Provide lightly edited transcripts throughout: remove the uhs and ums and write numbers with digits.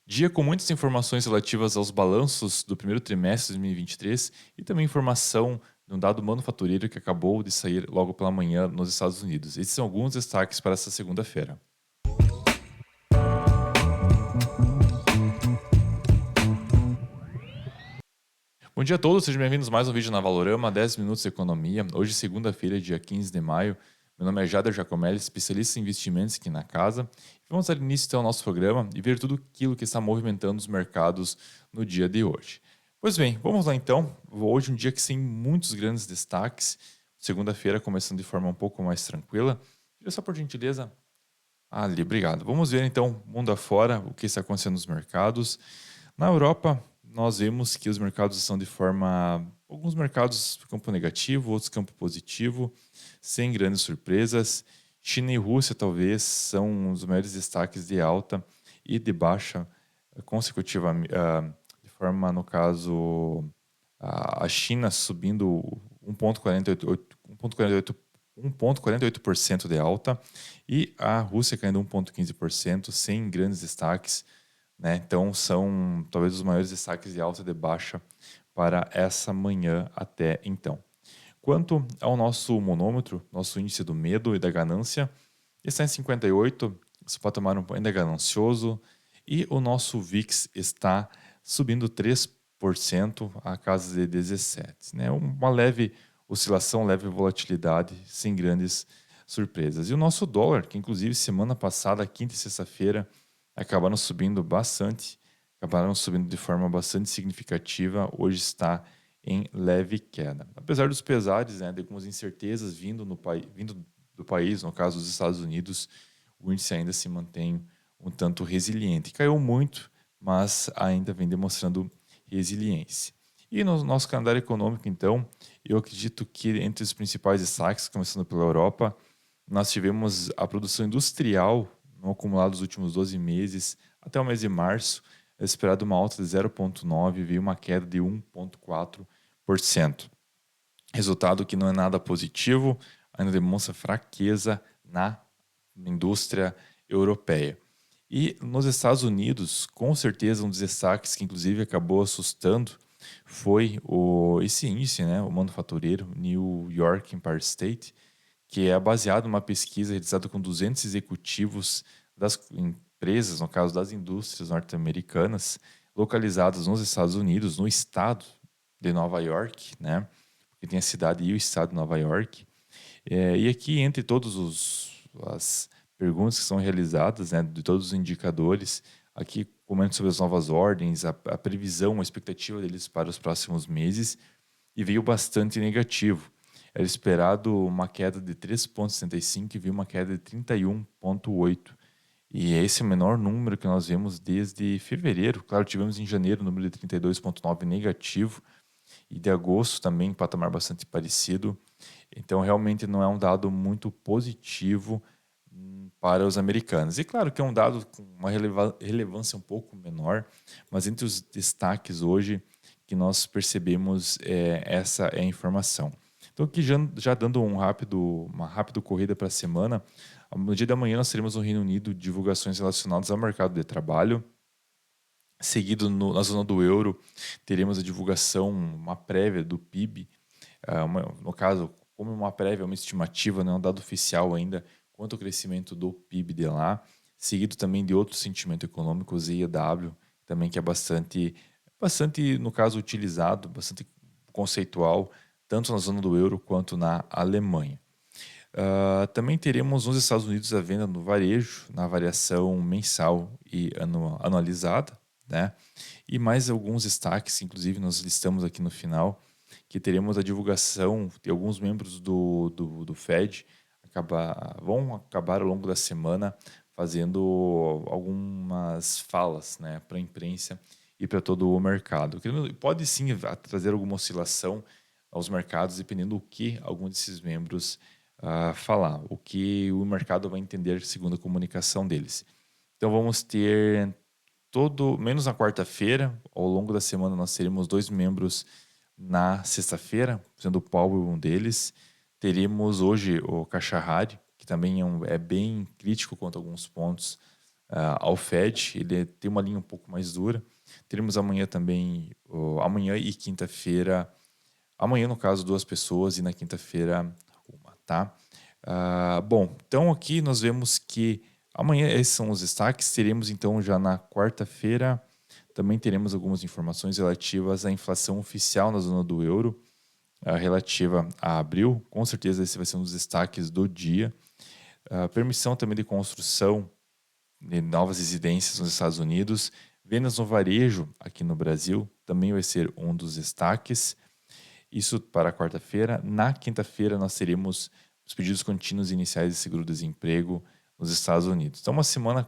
Dia com muitas informações relativas aos balanços do primeiro trimestre de 2023 e também informação de um dado manufatureiro que acabou de sair logo pela manhã nos Estados Unidos. Esses são alguns destaques para essa segunda-feira. Bom dia a todos, sejam bem-vindos a mais um vídeo na Valorama, 10 minutos de economia. Hoje, segunda-feira, dia 15 de maio. Meu nome é Jader Giacomelli, especialista em investimentos aqui na casa. Vamos dar início então, ao nosso programa e ver tudo aquilo que está movimentando os mercados no dia de hoje. Pois bem, vamos lá então. Hoje um dia que tem muitos grandes destaques. Segunda-feira começando de forma um pouco mais tranquila. Queria só por gentileza. Ali, obrigado. Vamos ver então, mundo afora, o que está acontecendo nos mercados. Na Europa, nós vemos que os mercados estão de forma. Alguns mercados campo negativo, outros campo positivo, sem grandes surpresas. China e Rússia, talvez, são os maiores destaques de alta e de baixa consecutivamente, de forma, no caso, a China subindo 1,48% de alta e a Rússia caindo 1,15%, sem grandes destaques, né? Então são talvez os maiores destaques de alta e de baixa para essa manhã até então. Quanto ao nosso monômetro, nosso índice do medo e da ganância, está em 58, esse patamar ainda é ganancioso, e o nosso VIX está subindo 3% a casa de 17, né? Uma leve oscilação, leve volatilidade, sem grandes surpresas. E o nosso dólar, que inclusive semana passada, quinta e sexta-feira, acabaram subindo bastante, acabaram subindo de forma bastante significativa, hoje está em leve queda. Apesar dos pesares, né, de algumas incertezas vindo do país, no caso dos Estados Unidos, o índice ainda se mantém um tanto resiliente. Caiu muito, mas ainda vem demonstrando resiliência. E no nosso calendário econômico, então, eu acredito que entre os principais destaques, começando pela Europa, nós tivemos a produção industrial no acumulado dos últimos 12 meses, até o mês de março, é esperado uma alta de 0,9 e veio uma queda de 1,4%. Resultado que não é nada positivo, ainda demonstra fraqueza na indústria europeia. E nos Estados Unidos, com certeza, um dos destaques que inclusive acabou assustando foi esse índice, né, o manufatureiro New York Empire State, que é baseado numa pesquisa realizada com 200 executivos das empresas, no caso das indústrias norte-americanas, localizadas nos Estados Unidos, no estado de Nova York, né? Porque tem a cidade e o estado de Nova York. E aqui, entre todas as perguntas que são realizadas, né, de todos os indicadores, aqui comenta sobre as novas ordens, a previsão, a expectativa deles para os próximos meses, e veio bastante negativo. Era esperado uma queda de 3,65 e veio uma queda de 31,8. E esse é o menor número que nós vemos desde fevereiro. Claro, tivemos em janeiro o número de 32,9 negativo e de agosto também patamar bastante parecido. Então, realmente não é um dado muito positivo para os americanos. E claro que é um dado com uma relevância um pouco menor, mas entre os destaques hoje que nós percebemos, essa é a informação. Então, aqui já dando uma rápida corrida para a semana, no dia da manhã nós teremos no Reino Unido divulgações relacionadas ao mercado de trabalho. Seguido na zona do euro, teremos a divulgação, uma prévia do PIB, no caso, como uma prévia, uma estimativa, não é um dado oficial ainda, quanto ao crescimento do PIB de lá, seguido também de outro sentimento econômico, o ZEW, também que é bastante, no caso, utilizado, bastante conceitual, tanto na zona do euro quanto na Alemanha. Também teremos nos Estados Unidos a venda no varejo, na variação mensal e anualizada, né? E mais alguns destaques, inclusive nós listamos aqui no final, que teremos a divulgação de alguns membros do Fed, vão acabar ao longo da semana fazendo algumas falas, né, para a imprensa e para todo o mercado. Pode sim trazer alguma oscilação aos mercados, dependendo do que algum desses membros falar, o que o mercado vai entender segundo a comunicação deles. Então vamos ter menos na quarta-feira, ao longo da semana nós teremos dois membros na sexta-feira, sendo o Powell um deles. Teremos hoje o Khashoggi, que também é bem crítico quanto a alguns pontos ao Fed. Ele tem uma linha um pouco mais dura. Teremos amanhã também, amanhã e quinta-feira, amanhã no caso 2 pessoas e na quinta-feira uma, tá? Bom, então aqui nós vemos que amanhã esses são os destaques. Teremos então já na quarta-feira, também teremos algumas informações relativas à inflação oficial na zona do euro, relativa a abril. Com certeza esse vai ser um dos destaques do dia. Permissão também de construção de novas residências nos Estados Unidos. Vendas no varejo aqui no Brasil também vai ser um dos destaques. Isso para quarta-feira. Na quinta-feira nós teremos os pedidos contínuos iniciais de seguro-desemprego nos Estados Unidos. Então uma semana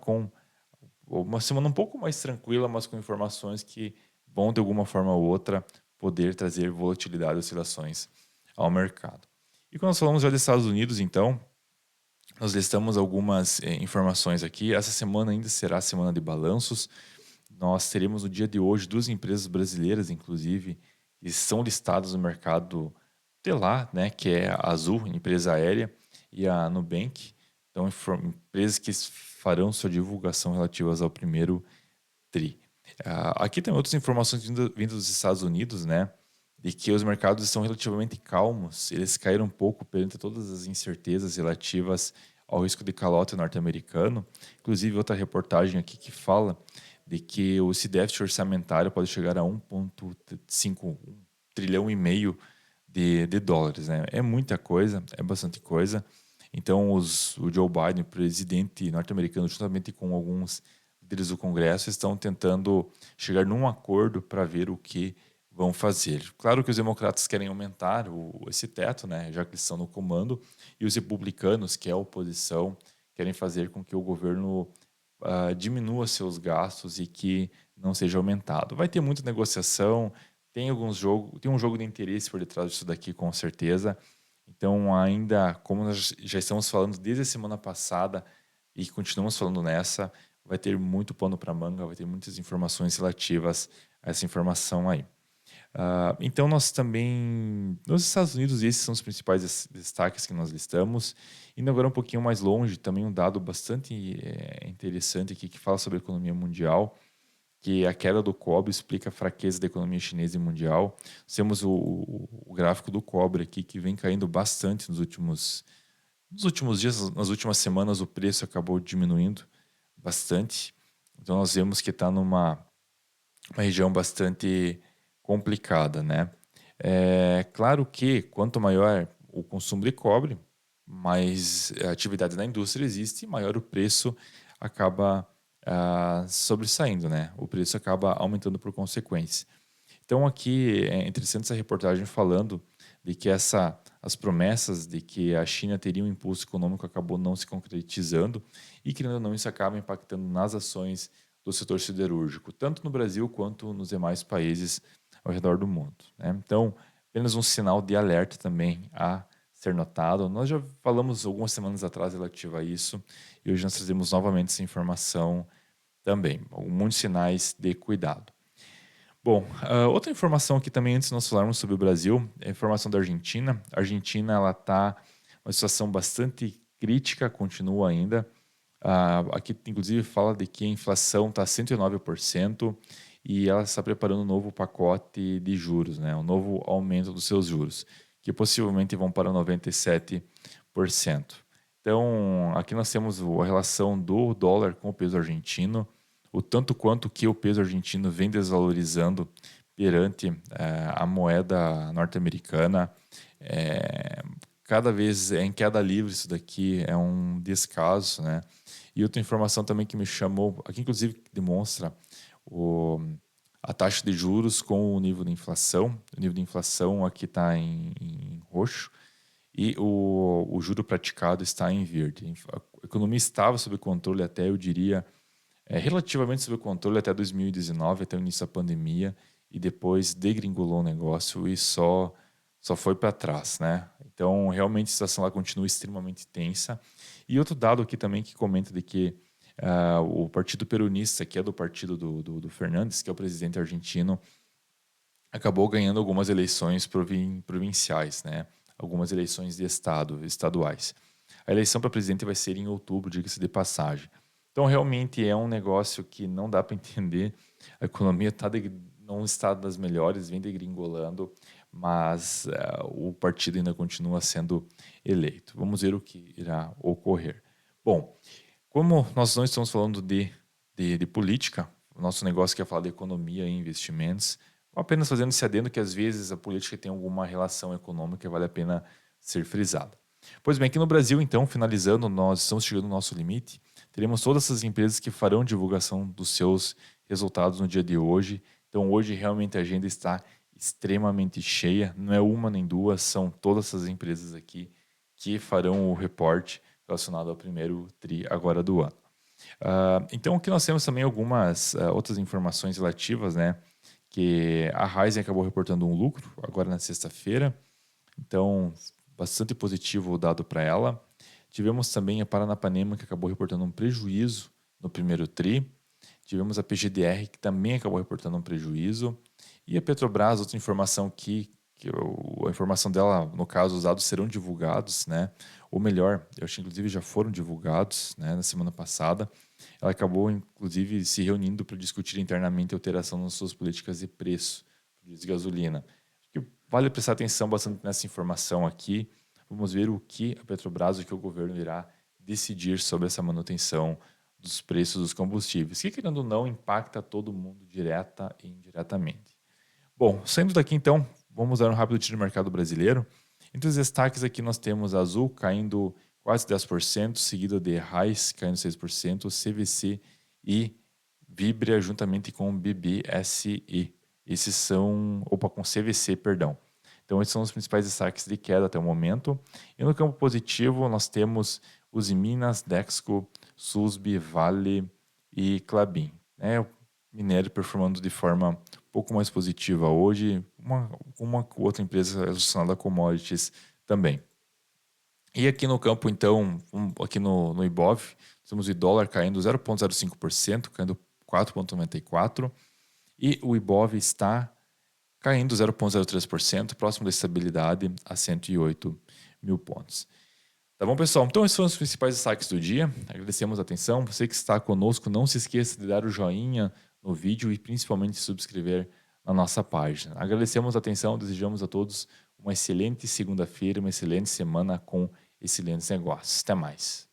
um pouco mais tranquila, mas com informações que vão de alguma forma ou outra poder trazer volatilidade e oscilações ao mercado. E quando nós falamos já dos Estados Unidos, então, nós listamos algumas informações aqui. Essa semana ainda será a semana de balanços. Nós teremos no dia de hoje 2 empresas brasileiras, inclusive, que são listadas no mercado de lá, né, que é a Azul, empresa aérea, e a Nubank. Então, empresas que farão sua divulgação relativas ao primeiro TRI. Aqui tem outras informações vindas dos Estados Unidos, né, de que os mercados estão relativamente calmos. Eles caíram um pouco perante todas as incertezas relativas ao risco de calote norte-americano. Inclusive, outra reportagem aqui que fala de que esse déficit orçamentário pode chegar a 1,5 trilhão e meio de dólares, né? É muita coisa, é bastante coisa. Então, o Joe Biden, presidente norte-americano, juntamente com alguns líderes do Congresso, estão tentando chegar num acordo para ver o que vão fazer. Claro que os democratas querem aumentar esse teto, né, já que eles estão no comando, e os republicanos, que é a oposição, querem fazer com que o governo diminua seus gastos e que não seja aumentado. Vai ter muita negociação, tem um jogo de interesse por detrás disso daqui, com certeza. Então, ainda, como nós já estamos falando desde a semana passada e continuamos falando nessa, vai ter muito pano para manga, vai ter muitas informações relativas a essa informação aí. Então, nós também, nos Estados Unidos, esses são os principais destaques que nós listamos. Indo agora um pouquinho mais longe, também um dado bastante interessante aqui que fala sobre a economia mundial, que a queda do cobre explica a fraqueza da economia chinesa e mundial. Temos o gráfico do cobre aqui, que vem caindo bastante nos últimos dias, nas últimas semanas, o preço acabou diminuindo bastante. Então, nós vemos que está numa uma região bastante complicada, né? É claro que quanto maior o consumo de cobre, mais atividade na indústria existe, maior o preço acaba sobressaindo, né? O preço acaba aumentando por consequência. Então aqui é interessante essa reportagem falando de que as promessas de que a China teria um impulso econômico acabou não se concretizando e que não isso acaba impactando nas ações do setor siderúrgico, tanto no Brasil quanto nos demais países ao redor do mundo, né? Então, apenas um sinal de alerta também a ser notado. Nós já falamos algumas semanas atrás relativo a isso e hoje nós trazemos novamente essa informação também. Muitos sinais de cuidado. Bom, outra informação aqui também, antes de nós falarmos sobre o Brasil, é a informação da Argentina. A Argentina ela está uma situação bastante crítica, continua ainda. Aqui, inclusive, fala de que a inflação está 109% e ela está preparando um novo pacote de juros, né? Um novo aumento dos seus juros, que possivelmente vão para 97%. Então, aqui nós temos a relação do dólar com o peso argentino, o tanto quanto que o peso argentino vem desvalorizando perante a moeda norte-americana. Cada vez em queda livre isso daqui é um descaso, né? E outra informação também que me chamou, aqui inclusive demonstra a taxa de juros com o nível de inflação. O nível de inflação aqui está em roxo e o juro praticado está em verde. A economia estava sob controle até, eu diria, relativamente sob controle até 2019, até o início da pandemia, e depois degringolou o negócio e só foi para trás, né? Então, realmente a situação lá continua extremamente tensa. E outro dado aqui também que comenta de que o Partido Peronista, que é do partido do Fernandes, que é o presidente argentino, acabou ganhando algumas eleições provinciais, né? Algumas eleições de estaduais. A eleição para presidente vai ser em outubro, diga-se de passagem. Então, realmente é um negócio que não dá para entender. A economia não está das melhores, vem degringolando, mas o partido ainda continua sendo eleito. Vamos ver o que irá ocorrer. Bom, como nós não estamos falando de política, o nosso negócio que é falar de economia e investimentos, apenas fazendo esse adendo que às vezes a política tem alguma relação econômica e vale a pena ser frisada. Pois bem, aqui no Brasil, então, finalizando, nós estamos chegando no nosso limite. Teremos todas essas empresas que farão divulgação dos seus resultados no dia de hoje. Então, hoje realmente a agenda está extremamente cheia. Não é uma nem duas, são todas essas empresas aqui que farão o reporte relacionado ao primeiro TRI agora do ano. Então, aqui nós temos também algumas outras informações relativas, né? Que a Raizen acabou reportando um lucro agora na sexta-feira. Então, bastante positivo o dado para ela. Tivemos também a Paranapanema, que acabou reportando um prejuízo no primeiro TRI. Tivemos a PGDR, que também acabou reportando um prejuízo. E a Petrobras, outra informação a informação dela, no caso, os dados serão divulgados, né? Ou melhor, eu acho que inclusive já foram divulgados, né, na semana passada. Ela acabou, inclusive, se reunindo para discutir internamente a alteração nas suas políticas de preço de gasolina. Acho que vale prestar atenção bastante nessa informação aqui. Vamos ver o que a Petrobras, o que o governo irá decidir sobre essa manutenção dos preços dos combustíveis, que, querendo ou não, impacta todo mundo direta e indiretamente. Bom, saindo daqui então, vamos dar um rápido tiro no mercado brasileiro. Entre os destaques aqui nós temos a Azul caindo quase 10%, seguido de Raiz caindo 6%, CVC e Vibra juntamente com o BBSI. Esses são, com CVC, perdão. Então esses são os principais destaques de queda até o momento. E no campo positivo nós temos os Minas, Dexco, Susb, Vale e Klabin. O minério performando de forma um pouco mais positiva hoje, uma outra empresa relacionada a commodities também. E aqui no campo, então, aqui no Ibov, temos o dólar caindo 0,05%, caindo 4,94%, e o Ibov está caindo 0,03%, próximo da estabilidade a 108 mil pontos. Tá bom, pessoal? Então, esses foram os principais destaques do dia. Agradecemos a atenção. Você que está conosco, não se esqueça de dar o joinha no vídeo e principalmente se subscrever na nossa página. Agradecemos a atenção, desejamos a todos uma excelente segunda-feira, uma excelente semana com excelentes negócios. Até mais.